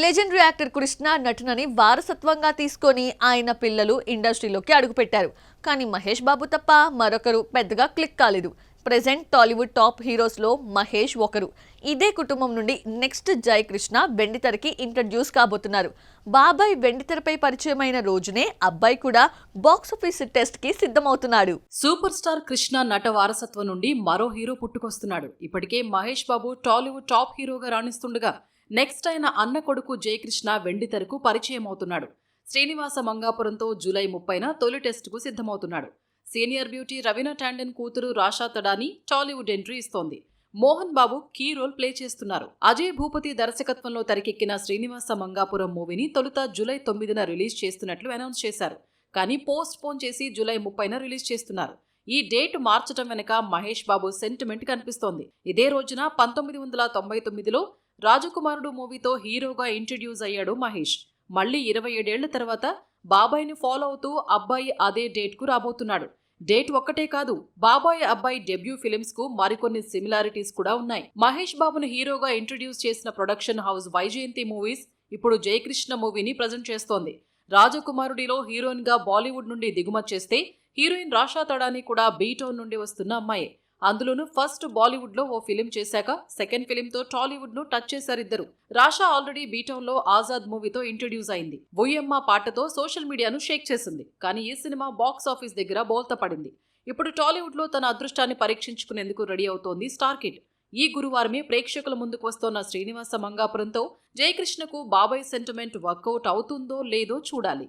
Legendary actor Krishna నటనని వారసత్వంగా తీసుకొని ఆయన పిల్లలు ఇండస్ట్రీలోకి అడుగుపెట్టారు. కానీ మహేష్ బాబు తప్ప మరొకరు పెద్దగా క్లిక్ కాలేదు. ప్రెజెంట్ టాలీవుడ్ టాప్ హీరోస్లో మహేష్ ఒకరు. ఇదే కుటుంబం నుండి నెక్స్ట్ జై కృష్ణ వెండితెరకి ఇంట్రడ్యూస్ కాబోతున్నారు. బాబాయ్ వెండితెరపై పరిచయమైన రోజునే అబ్బాయి కూడా బాక్సాఫీస్ టెస్ట్ కి సిద్ధమవుతున్నాడు. సూపర్ స్టార్ కృష్ణ నట వారసత్వం నుండి మరో హీరో పుట్టుకొస్తున్నాడు. ఇప్పటికే మహేష్ బాబు టాలీవుడ్ టాప్ హీరోగా రాణిస్తుండగా నెక్స్ట్ ఆయన అన్న కొడుకు జయకృష్ణ వెండితెరకు పరిచయం అవుతున్నాడు. శ్రీనివాస మంగాపురంతో జూలై 30న తొలి టెస్టుకు సిద్ధమవుతున్నాడు. సీనియర్ బ్యూటీ రవీనా టాండన్ కూతురు రాషా తడాని టాలీవుడ్ ఎంట్రీ ఇస్తోంది. Mohan Babu key role play చేస్తున్నారు. అజయ్ భూపతి దర్శకత్వంలో తెరకెక్కిన శ్రీనివాస మంగాపురం మూవీని తొలుత జూలై 9న రిలీజ్ చేస్తున్నట్లు అనౌన్స్ చేశారు. కానీ పోస్ట్ పోన్ చేసి జూలై 30న రిలీజ్ చేస్తున్నారు. ఈ డేట్ మార్చడం వెనక మహేష్ బాబు సెంటిమెంట్ కనిపిస్తోంది. ఇదే రోజున 1999లో రాజకుమారుడు మూవీతో హీరోగా ఇంట్రడ్యూస్ అయ్యాడు మహేష్. మళ్లీ 27 ఏళ్ల తర్వాత బాబాయ్ని ఫాలో అవుతూ అబ్బాయి అదే డేట్ కు రాబోతున్నాడు. డేట్ ఒక్కటే కాదు, బాబాయ్ అబ్బాయి డెబ్యూ ఫిలిమ్స్ కు మరికొన్ని సిమిలారిటీస్ కూడా ఉన్నాయి. మహేష్ బాబును హీరోగా ఇంట్రడ్యూస్ చేసిన ప్రొడక్షన్ హౌస్ వైజయంతి మూవీస్ ఇప్పుడు జయకృష్ణ మూవీని ప్రజెంట్ చేస్తోంది. రాజకుమారుడిలో హీరోయిన్ గా బాలీవుడ్ నుండి దిగుమతి చేస్తే హీరోయిన్ రాషా తడాని కూడా బీటౌన్ నుండి వస్తున్న అమ్మాయి. అందులోనూ ఫస్ట్ బాలీవుడ్ లో ఓ ఫిలిం చేశాక సెకండ్ ఫిలిం తో టాలీవుడ్ ను టచ్ చేశారిద్దరు. రాషా ఆల్రెడీ బీటౌన్ లో ఆజాద్ మూవీతో ఇంట్రడ్యూస్ అయింది. బుయ్యమ్మ పాటతో సోషల్ మీడియాను షేక్ చేసింది. కానీ ఈ సినిమా బాక్స్ ఆఫీస్ దగ్గర బోల్తా పడింది. ఇప్పుడు టాలీవుడ్ లో తన అదృష్టాన్ని పరీక్షించుకునేందుకు రెడీ అవుతోంది స్టార్ కిడ్. ఈ గురువారమే ప్రేక్షకుల ముందుకు వస్తోన్న శ్రీనివాస మంగాపురంతో జయకృష్ణకు బాబాయ్ సెంటిమెంట్ వర్కౌట్ అవుతుందో లేదో చూడాలి.